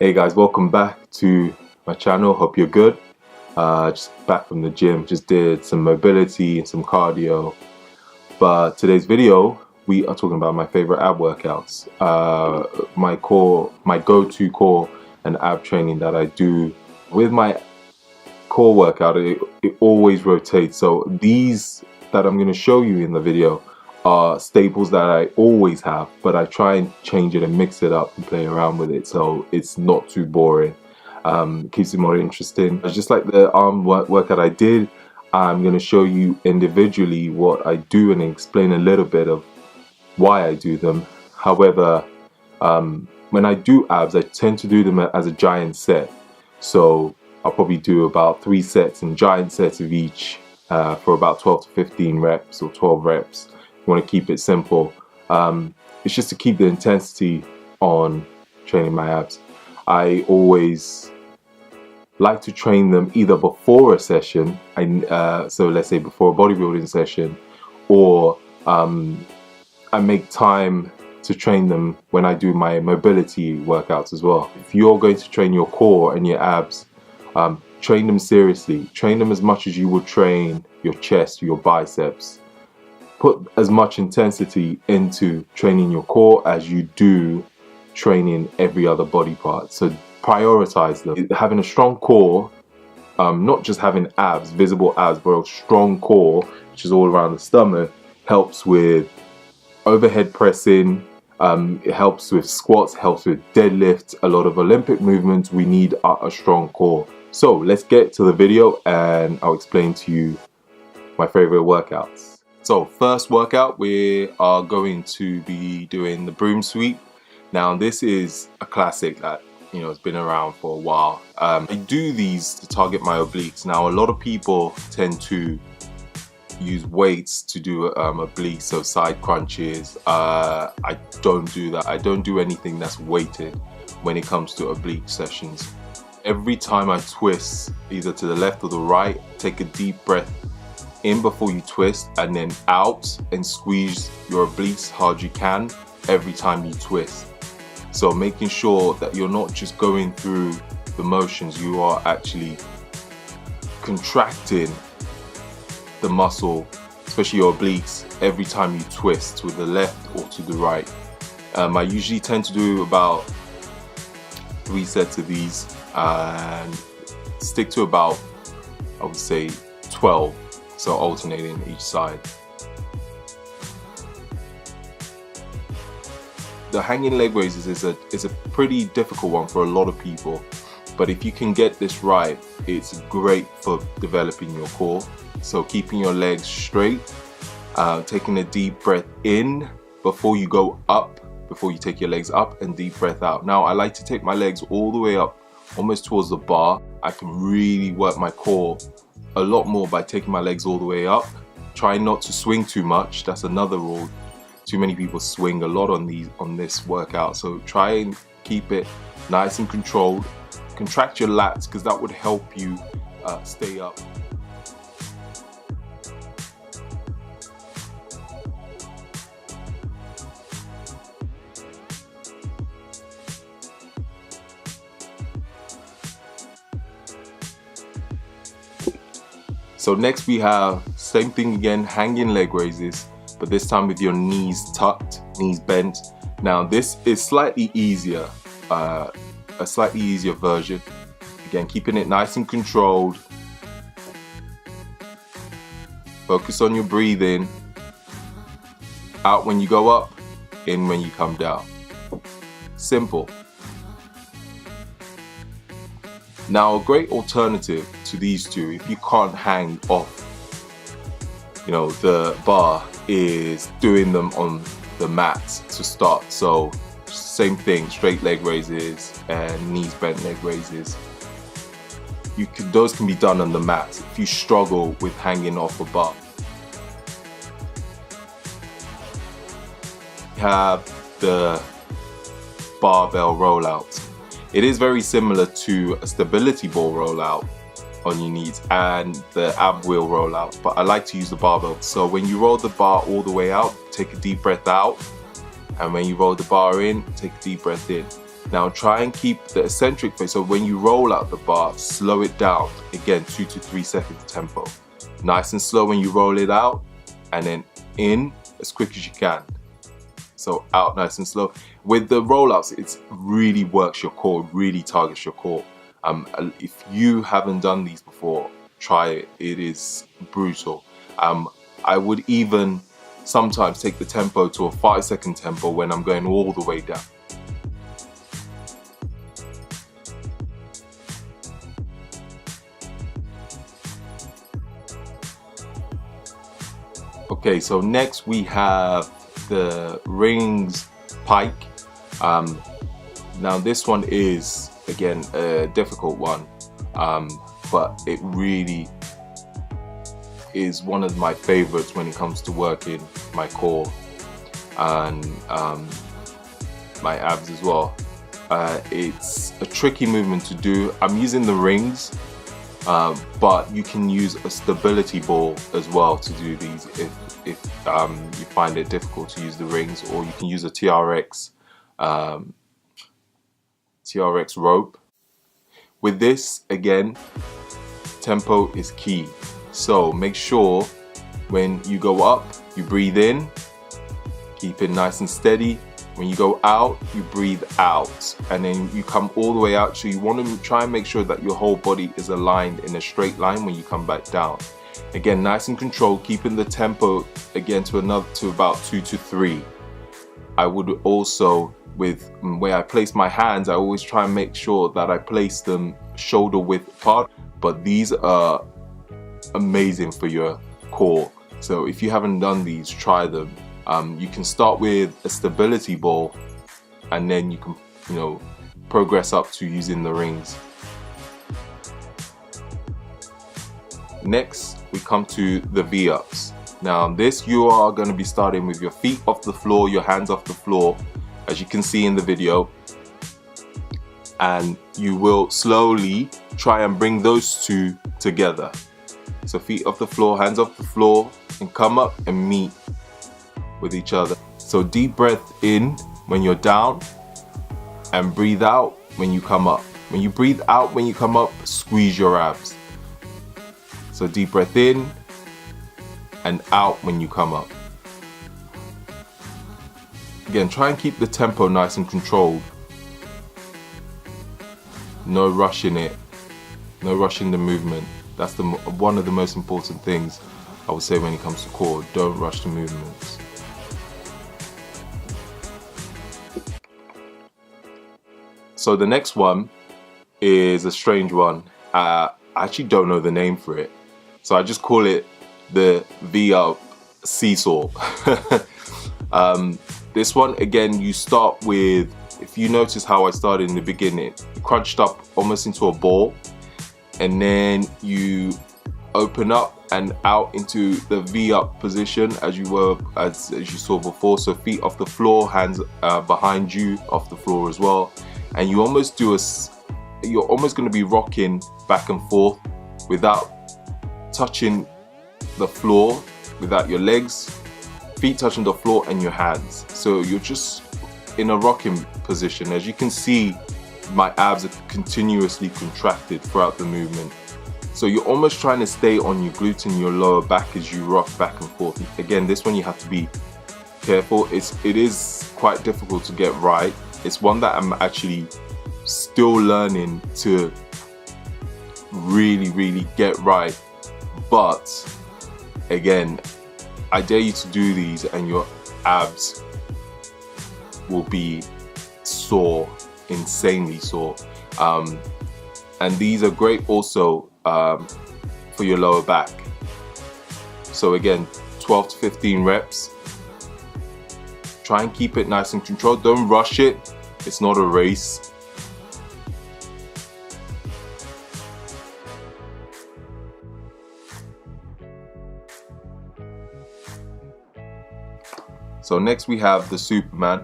Hey guys, welcome back to my channel. Hope you're good. Just back from the gym, just did some mobility and some cardio. But today's video, we are talking about my favorite ab workouts. My go-to core and ab training that I do with my core workout. It always rotates. So these that I'm going to show you in the video are staples that I always have, but I try and change it and mix it up and play around with it so it's not too boring. Keeps it more interesting. Just like the arm workout I did, I'm going to show you individually what I do and explain a little bit of why I do them. However, when I do abs, I tend to do them as a giant set. So I'll probably do about 3 sets and giant sets of each for about 12 to 15 reps or 12 reps. You want to keep it simple. It's just to keep the intensity on training my abs. I always like to train them either before a session, so let's say before a bodybuilding session, or I make time to train them when I do my mobility workouts as well. If you're going to train your core and your abs, train them seriously. Train them as much as you would train your chest, your biceps. Put as much intensity into training your core as you do training every other body part. So prioritize them. Having a strong core, not just having abs, visible abs, but a strong core, which is all around the stomach, helps with overhead pressing, it helps with squats, helps with deadlifts. A lot of Olympic movements, we need a strong core. So let's get to the video and I'll explain to you my favorite workouts. So first workout, we are going to be doing the broom sweep. Now this is a classic that it's been around for a while. I do these to target my obliques. Now a lot of people tend to use weights to do obliques, so side crunches. I don't do that. I don't do anything that's weighted when it comes to oblique sessions. Every time I twist, either to the left or the right, take a deep breath in before you twist, and then out and squeeze your obliques hard you can every time you twist. So making sure that you're not just going through the motions, you are actually contracting the muscle, especially your obliques, every time you twist to the left or to the right. I usually tend to do about 3 sets of these and stick to about, I would say, 12, so alternating each side. The hanging leg raises is a pretty difficult one for a lot of people, but if you can get this right, it's great for developing your core. So keeping your legs straight, taking a deep breath in before you go up, before you take your legs up, and deep breath out. Now I like to take my legs all the way up, almost towards the bar. I can really work my core a lot more by taking my legs all the way up. Try not to swing too much. That's another rule. Too many people swing a lot on this workout, so try and keep it nice and controlled. Contract your lats because that would help you stay up. So next we have same thing again, hanging leg raises, but this time with your knees tucked, knees bent. Now this is slightly easier, a slightly easier version. Again, keeping it nice and controlled. Focus on your breathing. Out when you go up, in when you come down. Simple. Now a great alternative to these two, if you can't hang off the bar, is doing them on the mat to start. So same thing, straight leg raises and knees bent leg raises. Those can be done on the mat if you struggle with hanging off a bar. We have the barbell rollout. It is very similar to a stability ball rollout on your knees and the ab wheel rollout, but I like to use the barbell. So when you roll the bar all the way out, take a deep breath out, and when you roll the bar in, take a deep breath in. Now try and keep the eccentric phase, so when you roll out the bar, slow it down. Again, 2 to 3 seconds tempo. Nice and slow when you roll it out, and then in as quick as you can. So out nice and slow. With the rollouts, it really works your core, really targets your core. If you haven't done these before, try it. It is brutal. I would even sometimes take the tempo to a 5-second tempo when I'm going all the way down. Okay, so next we have the rings pike. Now this one is, again, a difficult one, but it really is one of my favorites when it comes to working my core and my abs as well. It's a tricky movement to do. I'm using the rings, but you can use a stability ball as well to do these if you find it difficult to use the rings, or you can use a TRX rope. With this, again, tempo is key. So make sure when you go up, you breathe in, keep it nice and steady. When you go out, you breathe out, and then you come all the way out. So you want to try and make sure that your whole body is aligned in a straight line when you come back down. Again, nice and controlled, keeping the tempo again to about 2 to 3. I would also, with where I place my hands, I always try and make sure that I place them shoulder width apart. But these are amazing for your core. So if you haven't done these, try them. You can start with a stability ball, and then you can, progress up to using the rings. Next, we come to the V-ups. Now this, you are going to be starting with your feet off the floor, your hands off the floor, as you can see in the video, and you will slowly try and bring those two together. So feet off the floor, hands off the floor, and come up and meet with each other. So deep breath in when you're down, and breathe out when you come up. When you breathe out when you come up, squeeze your abs. So deep breath in and out when you come up. Again, try and keep the tempo nice and controlled. No rushing it, no rushing the movement. That's one of the most important things I would say when it comes to core. Don't rush the movements. So the next one is a strange one. I actually don't know the name for it, so I just call it the V-up seesaw. This one, again, you start with, if you notice how I started in the beginning, crunched up almost into a ball, and then you open up and out into the V-up position as you you saw before. So feet off the floor, hands behind you off the floor as well, and you almost do you're almost going to be rocking back and forth without touching the floor, without your legs, feet touching the floor and your hands. So you're just in a rocking position. As you can see, my abs are continuously contracted throughout the movement. So you're almost trying to stay on your glutes and your lower back as you rock back and forth. Again, this one you have to be careful. It is quite difficult to get right. It's one that I'm actually still learning to really get right. But again, I dare you to do these and your abs will be sore, insanely sore. And these are great also for your lower back. So again, 12 to 15 reps. Try and keep it nice and controlled. Don't rush it. It's not a race. So next we have the Superman,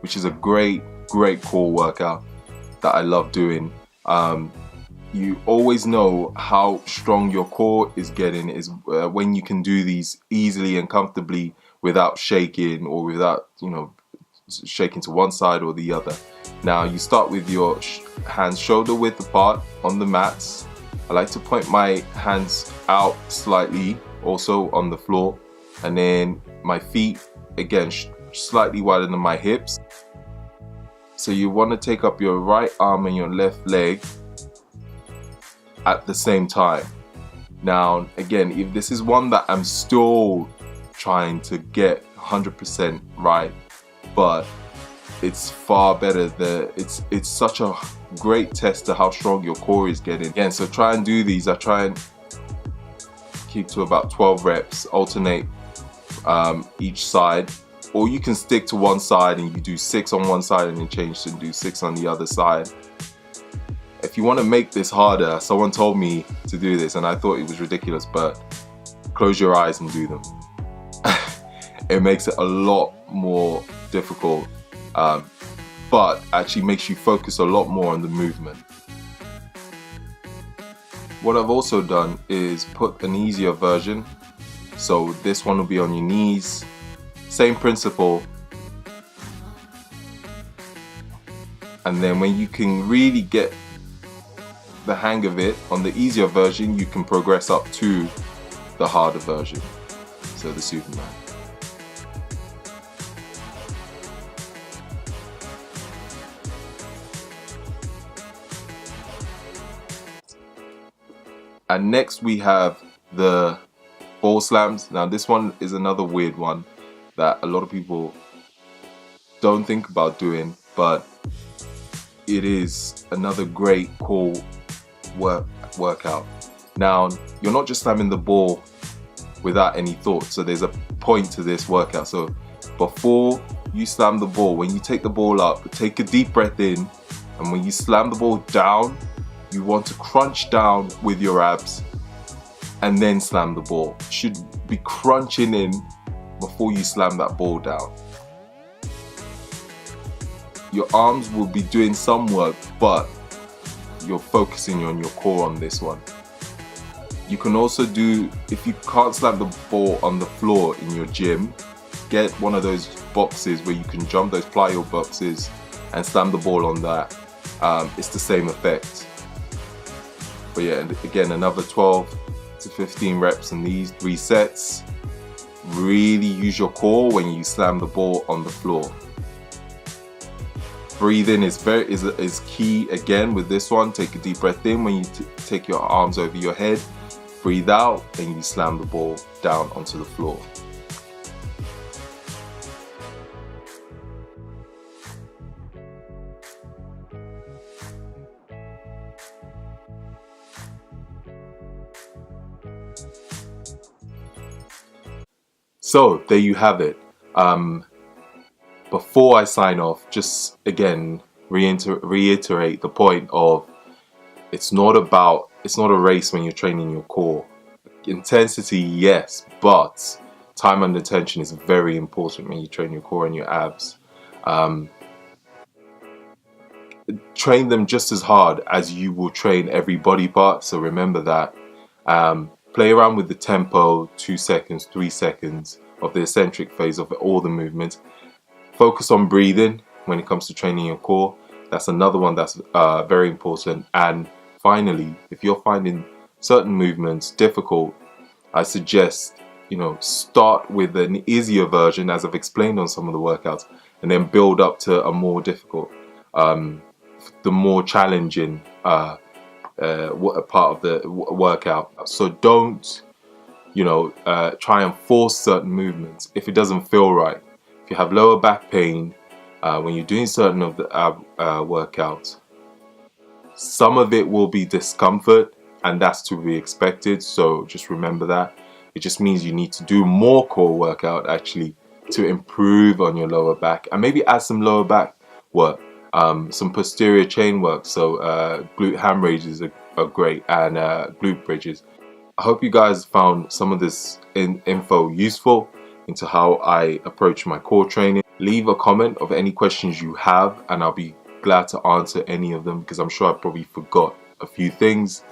which is a great core workout that I love doing. You always know how strong your core is getting is when you can do these easily and comfortably without shaking, or without shaking to one side or the other. Now you start with your hands shoulder width apart on the mats. I like to point my hands out slightly also on the floor, and then my feet again slightly wider than my hips. So you want to take up your right arm and your left leg at the same time. Now again, if this is one that I'm still trying to get 100% right, but it's far better. It's such a great test to how strong your core is getting. Again, so try and do these. I try and keep to about 12 reps, alternate each side, or you can stick to one side and you do 6 on one side and then change to do 6 on the other side. If you want to make this harder, someone told me to do this and I thought it was ridiculous, but close your eyes and do them. It makes it a lot more difficult, but actually makes you focus a lot more on the movement. What I've also done is put an easier version. So this one will be on your knees. Same principle. And then when you can really get the hang of it on the easier version, you can progress up to the harder version. So the Superman. And next we have the ball slams. Now this one is another weird one that a lot of people don't think about doing, but it is another great core workout. Now you're not just slamming the ball without any thought, so there's a point to this workout. So before you slam the ball, when you take the ball up, take a deep breath in, and when you slam the ball down, you want to crunch down with your abs and then slam the ball. You should be crunching in before you slam that ball down. Your arms will be doing some work, but you're focusing on your core on this one. You can also do, if you can't slam the ball on the floor in your gym, get one of those boxes where you can jump, those plyo boxes, and slam the ball on that. It's the same effect. But yeah, and again, another 12 to 15 reps in these 3 sets. Really use your core when you slam the ball on the floor. Breathing is key again with this one. Take a deep breath in when you take your arms over your head. Breathe out and you slam the ball down onto the floor. So there you have it. Before I sign off, just again reiterate the point of it's not a race when you're training your core. Intensity, yes, but time under tension is very important when you train your core and your abs. Train them just as hard as you will train every body part, so remember that. Play around with the tempo, 2 seconds, 3 seconds of the eccentric phase of all the movements. Focus on breathing when it comes to training your core. That's another one that's very important. And finally, if you're finding certain movements difficult, I suggest, start with an easier version, as I've explained on some of the workouts, and then build up to a more difficult, the more challenging part of the workout. So don't, try and force certain movements if it doesn't feel right. If you have lower back pain when you're doing certain of the workouts, some of it will be discomfort, and that's to be expected. So just remember that. It just means you need to do more core workout actually to improve on your lower back, and maybe add some lower back work, some posterior chain work. So glute ham raises are great, and glute bridges. I hope you guys found some of this info useful into how I approach my core training. Leave a comment of any questions you have, and I'll be glad to answer any of them, because I'm sure I probably forgot a few things.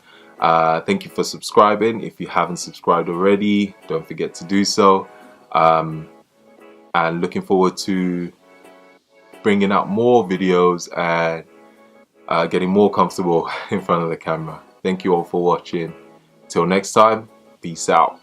Thank you for subscribing. If you haven't subscribed already, don't forget to do so. And looking forward to bringing out more videos and getting more comfortable in front of the camera. Thank you all for watching. Till next time, peace out.